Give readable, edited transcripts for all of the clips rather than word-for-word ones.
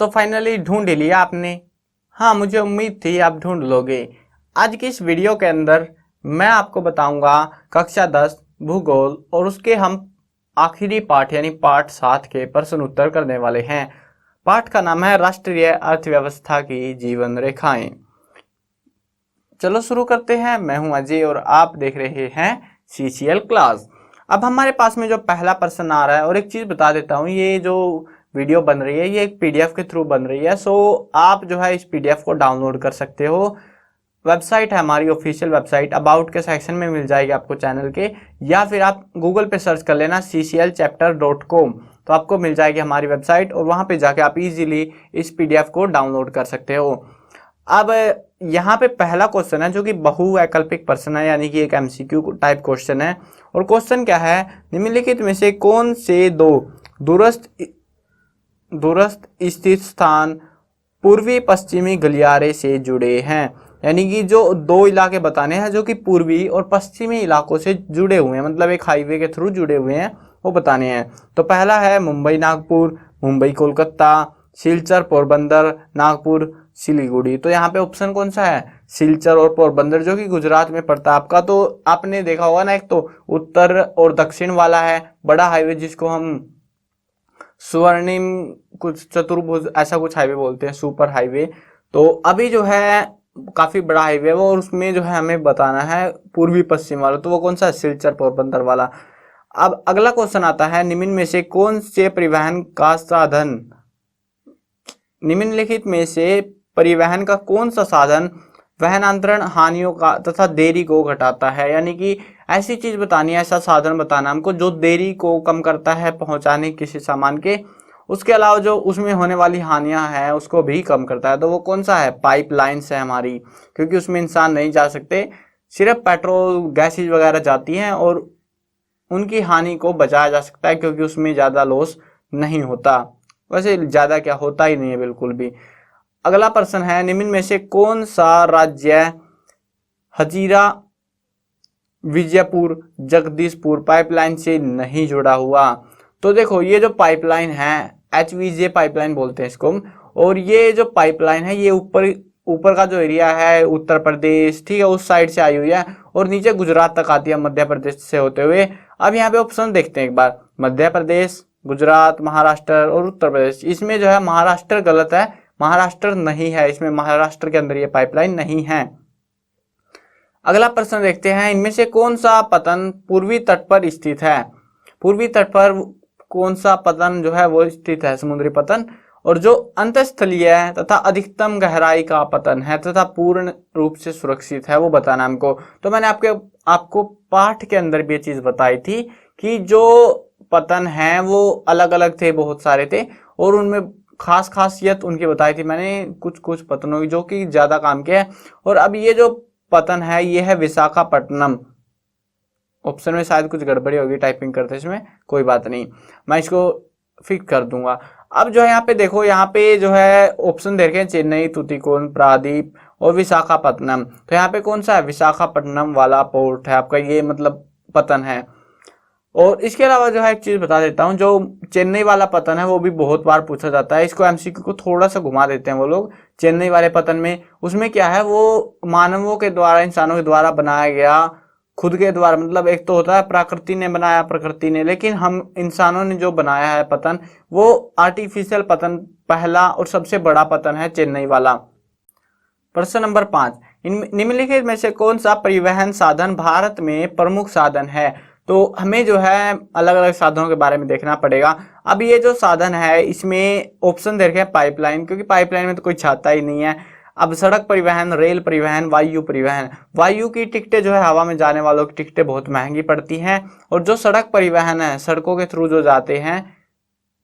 तो फाइनली ढूंढ ही लिया आपने। हाँ, मुझे उम्मीद थी आप ढूंढ लोगे। आज की इस वीडियो के अंदर मैं आपको बताऊंगा कक्षा 10 भूगोल और उसके हम आखिरी पाठ यानी पाठ 7 के प्रश्न उत्तर करने वाले हैं। पाठ का नाम है राष्ट्रीय अर्थव्यवस्था की जीवन रेखाएं। चलो शुरू करते हैं। मैं हूं अजय और आप देख रहे हैं CCL क्लास। अब हमारे पास में जो पहला प्रश्न आ रहा है, और एक चीज बता देता हूं, ये जो वीडियो बन रही है ये एक PDF के थ्रू बन रही है। सो आप जो है इस PDF को डाउनलोड कर सकते हो। वेबसाइट है हमारी ऑफिशियल वेबसाइट, अबाउट के सेक्शन में मिल जाएगी आपको चैनल के, या फिर आप गूगल पे सर्च कर लेना cclchapter.com, तो आपको मिल जाएगी हमारी वेबसाइट और वहां पे जाके आप इजीली इस PDF को डाउनलोड कर सकते हो। अब यहाँ पे पहला क्वेश्चन है जो कि बहुवैकल्पिक प्रश्न है, यानी कि एक MCQ टाइप क्वेश्चन है। और क्वेश्चन क्या है, निम्नलिखित में से कौन से दो दूरस्थ स्थित स्थान पूर्वी पश्चिमी गलियारे से जुड़े हैं। यानी कि जो दो इलाके बताने हैं जो कि पूर्वी और पश्चिमी इलाकों से जुड़े हुए हैं, मतलब एक हाईवे के थ्रू जुड़े हुए हैं, वो बताने हैं। तो पहला है मुंबई नागपुर, मुंबई कोलकाता, सिलचर पोरबंदर, नागपुर सिलीगुड़ी। तो यहाँ पे ऑप्शन कौन सा है, सिलचर और पोरबंदर, जो कि गुजरात में पड़ता है आपका। तो आपने देखा होगा ना, एक तो उत्तर और दक्षिण वाला है बड़ा हाईवे जिसको हम स्वर्णिम कुछ चतुर्भुज ऐसा कुछ हाईवे बोलते हैं, सुपर हाईवे। तो अभी जो है काफी बड़ा हाईवे है वो, और उसमें जो है हमें बताना है पूर्वी पश्चिम वाला। तो वो कौन सा है, सिलचर पोरबंदर वाला। अब अगला क्वेश्चन आता है, निम्न में से कौन से परिवहन का साधन, निम्नलिखित में से परिवहन का कौन सा साधन वहनांतरण हानियों का तथा देरी को घटाता है। यानी कि ऐसी चीज बतानी है, ऐसा साधन बताना हमको जो देरी को कम करता है पहुंचाने किसी सामान के, उसके अलावा जो उसमें होने वाली हानियां हैं उसको भी कम करता है। तो वो कौन सा है, पाइपलाइंस है हमारी, क्योंकि उसमें इंसान नहीं जा सकते, सिर्फ पेट्रोल गैसेज वगैरह जाती हैं और उनकी हानि को बचाया जा सकता है क्योंकि उसमें ज्यादा लॉस नहीं होता। वैसे ज्यादा क्या होता ही नहीं है बिल्कुल भी। अगला प्रश्न है, निम्न में से कौन सा राज्य हजीरा विजयपुर जगदीशपुर पाइपलाइन से नहीं जुड़ा हुआ। तो देखो ये जो पाइपलाइन है HVJ पाइपलाइन बोलते हैं इसको, और ये जो पाइपलाइन है ये ऊपर का जो एरिया है उत्तर प्रदेश, ठीक है, उस साइड से आई हुई है और नीचे गुजरात तक आती है मध्य प्रदेश से होते हुए। अब यहाँ पे ऑप्शन देखते हैं एक बार, मध्य प्रदेश, गुजरात, महाराष्ट्र और उत्तर प्रदेश। इसमें जो है महाराष्ट्र गलत है, महाराष्ट्र नहीं है इसमें, महाराष्ट्र के अंदर ये पाइपलाइन नहीं है। अगला प्रश्न देखते हैं, इनमें से कौन सा पतन पूर्वी तट पर स्थित है। पूर्वी तट पर कौन सा पतन जो है वो स्थित है, समुद्री पतन, और जो अंतस्थलीय तथा अधिकतम गहराई का पतन है तथा पूर्ण रूप से सुरक्षित है वो बताना हमको। तो मैंने आपको पाठ के अंदर भी ये चीज बताई थी कि जो पतन है वो अलग अलग थे, बहुत सारे थे, और उनमें खास खासियत उनकी बताई थी मैंने कुछ कुछ पतनों की जो कि ज्यादा काम के हैं। और अब ये जो पतन है ये है विशाखापट्टनम। ऑप्शन में शायद कुछ गड़बड़ी होगी टाइपिंग करते इसमें, कोई बात नहीं, मैं इसको फिक्स कर दूंगा। अब जो है यहाँ पे देखो, यहाँ पे जो है ऑप्शन दे रखे हैं चेन्नई, तुतिकोण, प्रादीप और विशाखापट्टनम। तो यहाँ पे कौन सा है, विशाखापट्टनम वाला पोर्ट है आपका, ये मतलब पतन है। और इसके अलावा जो है एक चीज बता देता हूँ, जो चेन्नई वाला पतन है वो भी बहुत बार पूछा जाता है, इसको MCQ को थोड़ा सा घुमा देते हैं वो लोग। चेन्नई वाले पतन में उसमें क्या है, वो मानवों के द्वारा, इंसानों के द्वारा बनाया गया, खुद के द्वारा, मतलब एक तो होता है प्रकृति ने बनाया, प्रकृति ने, लेकिन हम इंसानों ने जो बनाया है पतन वो आर्टिफिशियल पतन पहला और सबसे बड़ा पतन है चेन्नई वाला। प्रश्न नंबर 5, निम्नलिखित में से कौन सा परिवहन साधन भारत में प्रमुख साधन है। तो हमें जो है अलग अलग साधनों के बारे में देखना पड़ेगा। अब ये जो साधन है इसमें ऑप्शन दे रखे हैं पाइपलाइन, क्योंकि पाइपलाइन में तो कोई छाता ही नहीं है। अब सड़क परिवहन, रेल परिवहन, वायु परिवहन। वायु की टिकटें जो है हवा में जाने वालों की टिकटें बहुत महंगी पड़ती हैं, और जो सड़क परिवहन है सड़कों के थ्रू जो जाते हैं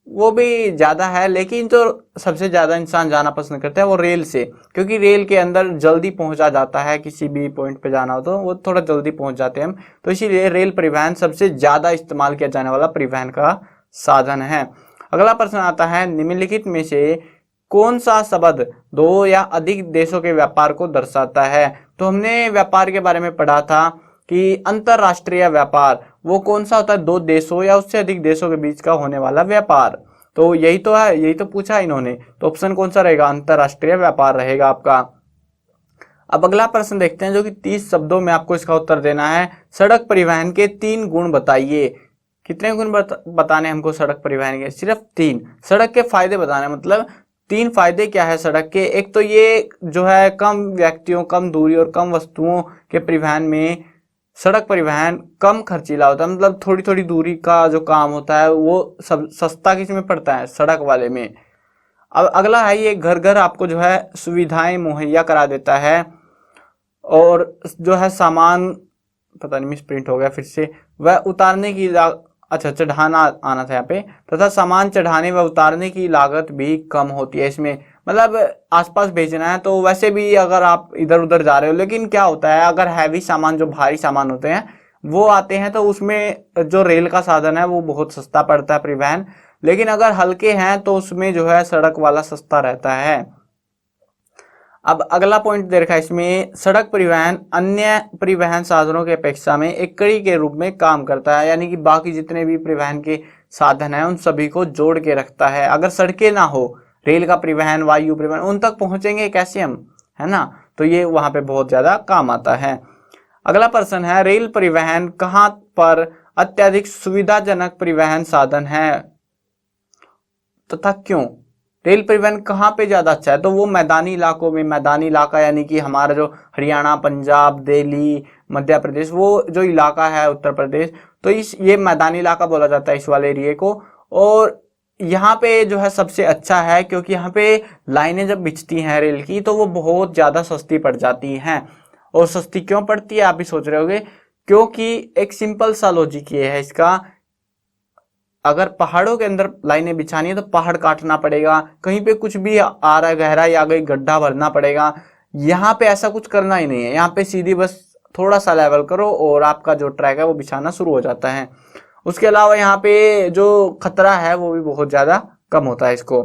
वो भी ज्यादा है, लेकिन जो सबसे ज्यादा इंसान जाना पसंद करते हैं वो रेल से, क्योंकि रेल के अंदर जल्दी पहुंचा जाता है, किसी भी पॉइंट पे जाना हो तो वो थोड़ा जल्दी पहुंच जाते हैं हम, तो इसीलिए रेल परिवहन सबसे ज्यादा इस्तेमाल किया जाने वाला परिवहन का साधन है। अगला प्रश्न आता है, निम्नलिखित में से कौन सा शब्द दो या अधिक देशों के व्यापार को दर्शाता है। तो हमने व्यापार के बारे में पढ़ा था कि अंतरराष्ट्रीय व्यापार वो कौन सा होता है, दो देशों या उससे अधिक देशों के बीच का होने वाला व्यापार। तो यही तो है, यही तो पूछा इन्होंने। तो ऑप्शन कौन सा रहेगा, अंतरराष्ट्रीय व्यापार रहेगा आपका। अब अगला प्रश्न देखते हैं जो कि 30 शब्दों में आपको इसका उत्तर देना है। सड़क परिवहन के 3 गुण बताइए। कितने गुण बताने हमको सड़क परिवहन के, सिर्फ 3। सड़क के फायदे बताने, मतलब 3 फायदे क्या है सड़क के। एक तो ये जो है कम व्यक्तियों, कम दूरी और कम वस्तुओं के परिवहन में सड़क परिवहन कम खर्चीला होता है, मतलब थोड़ी थोड़ी दूरी का जो काम होता है वो सब सस्ता किस में पड़ता है, सड़क वाले में। अब अगला है ये घर घर आपको जो है सुविधाएं मुहैया करा देता है, और जो है सामान, पता नहीं मिस प्रिंट हो गया फिर से, वह उतारने की अच्छा चढ़ाना आना था यहाँ पे, तथा सामान चढ़ाने व उतारने की लागत भी कम होती है इसमें। मतलब आसपास भेजना है तो वैसे भी अगर आप इधर उधर जा रहे हो, लेकिन क्या होता है अगर हैवी सामान, जो भारी सामान होते हैं वो आते हैं तो उसमें जो रेल का साधन है वो बहुत सस्ता पड़ता है परिवहन, लेकिन अगर हल्के हैं तो उसमें जो है सड़क वाला सस्ता रहता है। अब अगला पॉइंट दे रखा है इसमें, सड़क परिवहन अन्य परिवहन साधनों की अपेक्षा में एक कड़ी के रूप में काम करता है, यानी कि बाकी जितने भी परिवहन के साधन हैं उन सभी को जोड़ के रखता है। अगर सड़कें ना हो, रेल का परिवहन, वायु परिवहन, उन तक पहुंचेंगे कैसे हम, है ना, तो ये वहां पे बहुत ज्यादा काम आता है। अगला प्रश्न है, रेल परिवहन कहाँ पर अत्यधिक सुविधाजनक परिवहन साधन है तथा क्यों। रेल परिवहन कहाँ पे ज्यादा अच्छा है, तो वो मैदानी इलाकों में, मैदानी इलाका यानी कि हमारा जो हरियाणा, पंजाब, दिल्ली, मध्य प्रदेश, वो जो इलाका है उत्तर प्रदेश, तो ये मैदानी इलाका बोला जाता है इस वाले एरिए को। और यहाँ पे जो है सबसे अच्छा है क्योंकि यहाँ पे लाइनें जब बिछती हैं रेल की तो वो बहुत ज्यादा सस्ती पड़ जाती हैं। और सस्ती क्यों पड़ती है आप भी सोच रहे होगे, क्योंकि एक सिंपल सा लॉजिक ये है इसका, अगर पहाड़ों के अंदर लाइनें बिछानी है तो पहाड़ काटना पड़ेगा, कहीं पे कुछ भी आ रहा है गहराई आ गई, गड्ढा भरना पड़ेगा। यहाँ पे ऐसा कुछ करना ही नहीं है, यहाँ पे सीधी बस थोड़ा सा लेवल करो और आपका जो ट्रैक है वो बिछाना शुरू हो जाता है। उसके अलावा यहाँ पे जो खतरा है वो भी बहुत ज्यादा कम होता है इसको,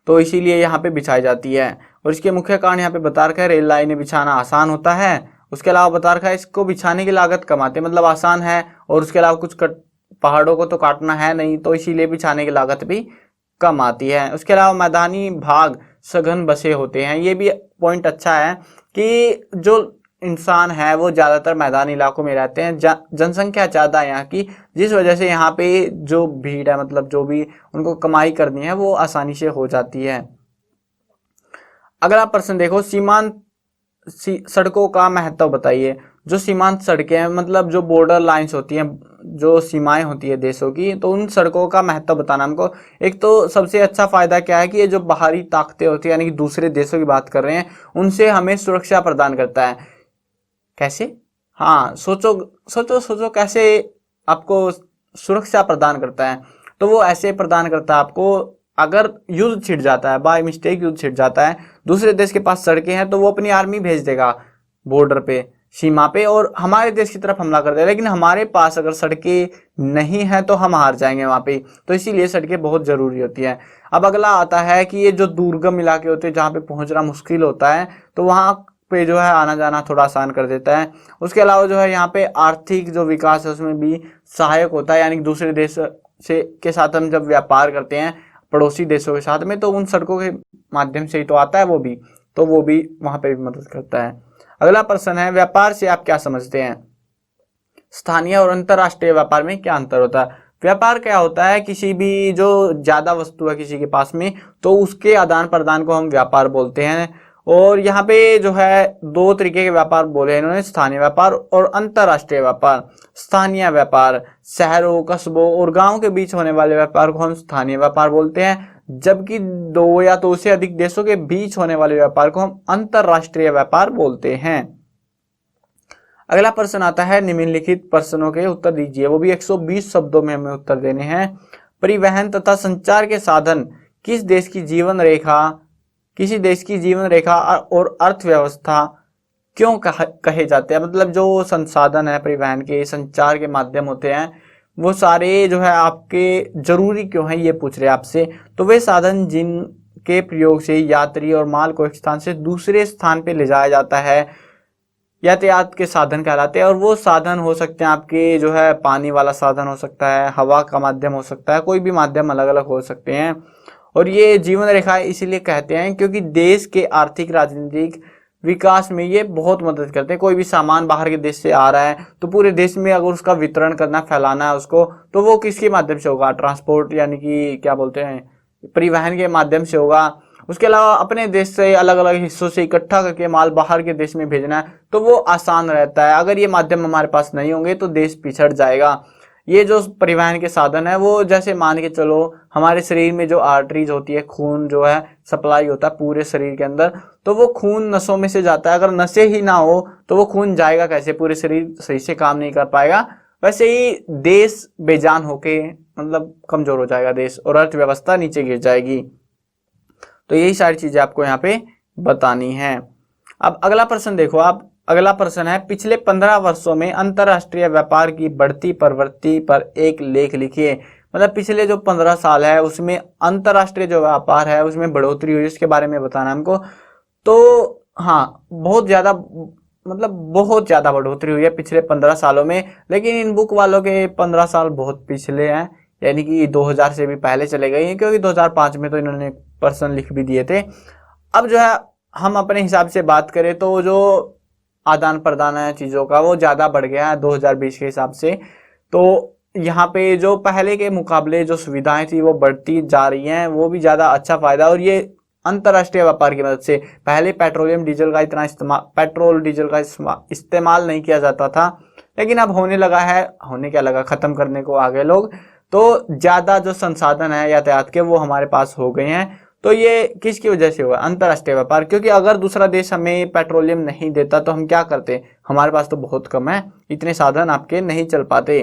तो इसीलिए यहाँ पे बिछाई जाती है। और इसके मुख्य कारण यहाँ पे बता रखा है, रेल लाइनें बिछाना आसान होता है। उसके अलावा बता रखा है इसको बिछाने की लागत कम आती है, मतलब आसान है, और उसके अलावा कुछ पहाड़ों को तो काटना है नहीं, तो इसीलिए बिछाने की लागत भी कम आती है। उसके अलावा मैदानी भाग सघन बसे होते हैं, ये भी पॉइंट अच्छा है कि जो इंसान है वो ज्यादातर मैदानी इलाकों में रहते हैं, जनसंख्या ज्यादा है यहाँ की, जिस वजह से यहाँ पे जो भीड़ है, मतलब जो भी उनको कमाई करनी है वो आसानी से हो जाती है। अगला प्रश्न देखो, सीमांत सड़कों का महत्व बताइए। जो सीमांत सड़कें हैं, मतलब जो बॉर्डर लाइंस होती हैं, जो सीमाएं होती है देशों की, तो उन सड़कों का महत्व बताना हमको। एक तो सबसे अच्छा फायदा क्या है कि ये जो बाहरी ताकतें होती है, यानी कि दूसरे देशों की बात कर रहे हैं, उनसे हमें सुरक्षा प्रदान करता है। कैसे, हाँ सोचो सोचो सोचो कैसे आपको सुरक्षा प्रदान करता है, तो वो ऐसे प्रदान करता है आपको, अगर युद्ध छिड़ जाता है, बाय मिस्टेक युद्ध छिड़ जाता है, दूसरे देश के पास सड़कें हैं तो वो अपनी आर्मी भेज देगा बॉर्डर पे, सीमा पे, और हमारे देश की तरफ हमला कर देगा। लेकिन हमारे पास अगर सड़कें नहीं है तो हम हार जाएंगे वहां पे, तो इसीलिए सड़कें बहुत जरूरी होती है। अब अगला आता है कि ये जो दुर्गम इलाके होते हैं जहाँ पे पहुंचना मुश्किल होता है, तो वहां पे जो है आना जाना थोड़ा आसान कर देता है। उसके अलावा जो है यहाँ पे आर्थिक जो विकास है उसमें भी सहायक होता है, यानी कि दूसरे देश से के साथ हम जब व्यापार करते हैं पड़ोसी देशों के साथ में, तो उन सड़कों के माध्यम से ही तो आता है वो भी, तो वो भी वहां पे भी मदद करता है। अगला प्रश्न है, व्यापार से आप क्या समझते हैं। स्थानीय और अंतरराष्ट्रीय व्यापार में क्या अंतर होता है। व्यापार क्या होता है, किसी भी जो ज्यादा वस्तु है किसी के पास में, तो उसके आदान प्रदान को हम व्यापार बोलते हैं। और यहाँ पे जो है 2 तरीके के व्यापार बोले इन्होंने, स्थानीय व्यापार और अंतरराष्ट्रीय व्यापार। स्थानीय व्यापार शहरों, कस्बों और गांव के बीच होने वाले व्यापार को हम स्थानीय व्यापार बोलते हैं, जबकि 2 या 2 से अधिक देशों के बीच होने वाले व्यापार को हम अंतरराष्ट्रीय व्यापार बोलते हैं। अगला प्रश्न आता है, निम्नलिखित प्रश्नों के उत्तर दीजिए, वो भी 120 शब्दों में हमें उत्तर देने हैं। परिवहन तथा संचार के साधन किसी देश की जीवन रेखा और अर्थव्यवस्था क्यों कहे जाते हैं। मतलब जो संसाधन है परिवहन के, संचार के माध्यम होते हैं, वो सारे जो है आपके जरूरी क्यों है, ये पूछ रहे हैं आपसे। तो वे साधन जिनके प्रयोग से यात्री और माल को एक स्थान से दूसरे स्थान पे ले जाया जाता है, यातायात के साधन कहलाते हैं। और वो साधन हो सकते हैं आपके जो है पानी वाला साधन हो सकता है, हवा का माध्यम हो सकता है, कोई भी माध्यम अलग अलग हो सकते हैं। और ये जीवन रेखा इसीलिए कहते हैं क्योंकि देश के आर्थिक राजनीतिक विकास में ये बहुत मदद करते हैं। कोई भी सामान बाहर के देश से आ रहा है तो पूरे देश में अगर उसका वितरण करना, फैलाना है उसको, तो वो किसके माध्यम से होगा? ट्रांसपोर्ट यानी कि क्या बोलते हैं, परिवहन के माध्यम से होगा। उसके अलावा अपने देश से अलग अलग हिस्सों से इकट्ठा करके माल बाहर के देश में भेजना है तो वो आसान रहता है। अगर ये माध्यम हमारे पास नहीं होंगे तो देश पिछड़ जाएगा। ये जो परिवहन के साधन है वो जैसे मान के चलो हमारे शरीर में जो आर्टरीज होती है, खून जो है सप्लाई होता है पूरे शरीर के अंदर, तो वो खून नसों में से जाता है। अगर नसें ही ना हो तो वो खून जाएगा कैसे? पूरे शरीर सही से काम नहीं कर पाएगा। वैसे ही देश बेजान होके मतलब कमजोर हो जाएगा देश, और अर्थव्यवस्था नीचे गिर जाएगी। तो यही सारी चीजें आपको यहाँ पे बतानी है। अब अगला प्रश्न देखो आप, अगला प्रश्न है पिछले 15 वर्षों में अंतरराष्ट्रीय व्यापार की बढ़ती प्रवृत्ति पर एक लेख लिखिए। मतलब पिछले जो 15 साल है उसमें अंतरराष्ट्रीय जो व्यापार है उसमें बढ़ोतरी हुई, इसके बारे में बताना हमको। तो हाँ, बहुत ज्यादा, मतलब बहुत ज्यादा बढ़ोतरी हुई है पिछले 15 सालों में। लेकिन इन बुक वालों के 15 साल बहुत पिछले हैं, यानी कि 2000 से भी पहले चले गए हैं, क्योंकि 2005 में तो इन्होंने प्रश्न लिख भी दिए थे। अब जो है हम अपने हिसाब से बात करें तो जो आदान प्रदान है चीजों का वो ज्यादा बढ़ गया है 2020 के हिसाब से। तो यहाँ पे जो पहले के मुकाबले जो सुविधाएं थी वो बढ़ती जा रही हैं, वो भी ज्यादा अच्छा फायदा। और ये अंतरराष्ट्रीय व्यापार की मदद से, पहले पेट्रोल डीजल का इस्तेमाल नहीं किया जाता था, लेकिन अब होने लगा है। होने क्या लगा, खत्म करने को आ गए लोग। तो ज्यादा जो संसाधन है यातायात के वो हमारे पास हो गए हैं। तो ये किसकी वजह से हुआ? अंतरराष्ट्रीय व्यापार। क्योंकि अगर दूसरा देश हमें पेट्रोलियम नहीं देता तो हम क्या करते? हमारे पास तो बहुत कम है, इतने साधन आपके नहीं चल पाते।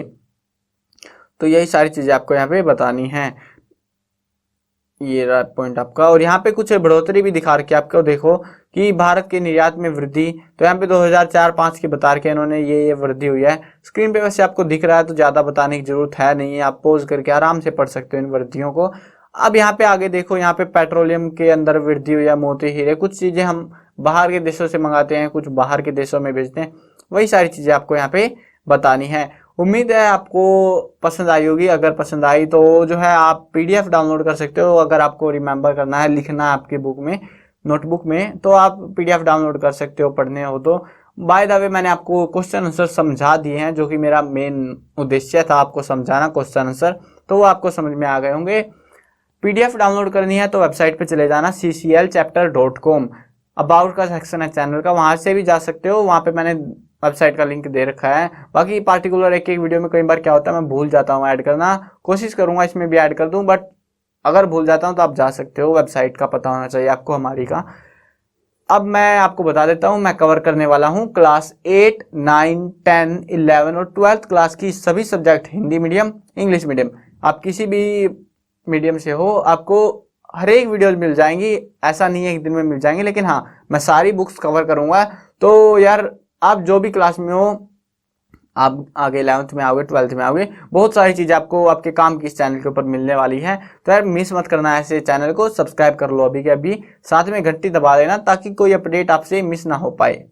तो यही सारी चीजें आपको यहाँ पे बतानी है, ये रहा पॉइंट आपका। और यहाँ पे कुछ बढ़ोतरी भी दिखा रखी है आपको, देखो कि भारत के निर्यात में वृद्धि। तो यहाँ पे 2004-5 की बता रखे इन्होंने, ये वृद्धि हुई है। स्क्रीन पे वैसे आपको दिख रहा है तो ज्यादा बताने की जरूरत है नहीं है, आप पोज करके आराम से पढ़ सकते हो इन वृद्धियों को। अब यहाँ पे आगे देखो, यहाँ पे पेट्रोलियम के अंदर वृद्धि हुई है, मोती हीरे, कुछ चीजें हम बाहर के देशों से मंगाते हैं, कुछ बाहर के देशों में भेजते हैं, वही सारी चीजें आपको यहाँ पे बतानी है। उम्मीद है आपको पसंद आई होगी। अगर पसंद आई तो जो है आप पीडीएफ डाउनलोड कर सकते हो। अगर आपको रिमेंबर करना है, लिखना है आपकी बुक में, नोटबुक में, तो आप पीडीएफ डाउनलोड कर सकते हो पढ़ने हो तो। बाय द वे मैंने आपको क्वेश्चन आंसर समझा दिए हैं, जो कि मेरा मेन उद्देश्य था आपको समझाना क्वेश्चन आंसर, तो वो आपको समझ में आ गए होंगे। पीडीएफ डाउनलोड करनी है तो वेबसाइट पे चले जाना cclchapter.com, अबाउट का सेक्शन है चैनल का, वहां से भी जा सकते हो। वहां पे मैंने वेबसाइट का लिंक दे रखा है। बाकी पार्टिकुलर एक वीडियो में कई बार क्या होता है मैं भूल जाता हूँ ऐड करना, कोशिश करूंगा इसमें भी ऐड कर दूं, बट अगर भूल जाता हूं तो आप जा सकते हो। वेबसाइट का पता होना चाहिए आपको हमारी का। अब मैं आपको बता देता हूं, मैं कवर करने वाला हूं क्लास 8, 9, 10, 11 और 12th क्लास की सभी subject, Hindi medium, English medium. आप किसी भी मीडियम से हो, आपको हर एक वीडियो मिल जाएंगी। ऐसा नहीं है एक दिन में मिल जाएंगी, लेकिन हाँ मैं सारी बुक्स कवर करूंगा। तो यार आप जो भी क्लास में हो, आप आगे 11th में आओगे, 12th में आओगे, बहुत सारी चीजें आपको आपके काम की इस चैनल के ऊपर मिलने वाली है। तो यार मिस मत करना, ऐसे चैनल को सब्सक्राइब कर लो अभी के अभी, साथ में घंटी दबा देना ताकि कोई अपडेट आपसे मिस ना हो पाए।